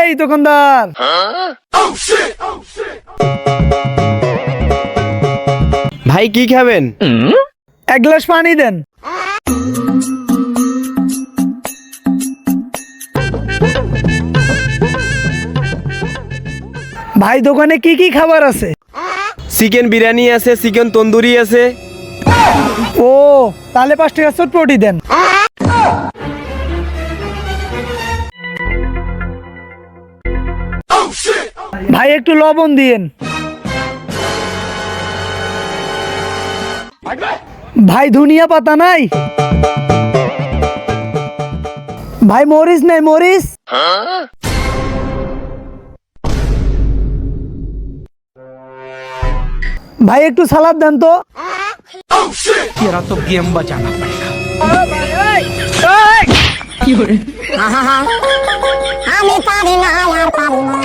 এই দোকানদার, ভাই কি খাবেন? এক গ্লাস পানি দেন। ভাই দোকানে কি কি খাবার আছে? চিকেন বিরিয়ানি আছে, চিকেন তন্দুরি আছে। ও, তাহলে 5 টাকা চটপটি দেন। ভাই একটু লবণ দিয়েন। ভাই ধনিয়া পাতা নাই? ভাই মরিচ নাই? মরিচ ভাই একটু সালাদ দেন তো। तेरा तो गेम बचाना पड़ेगा। আমি পারি না আর পারি না।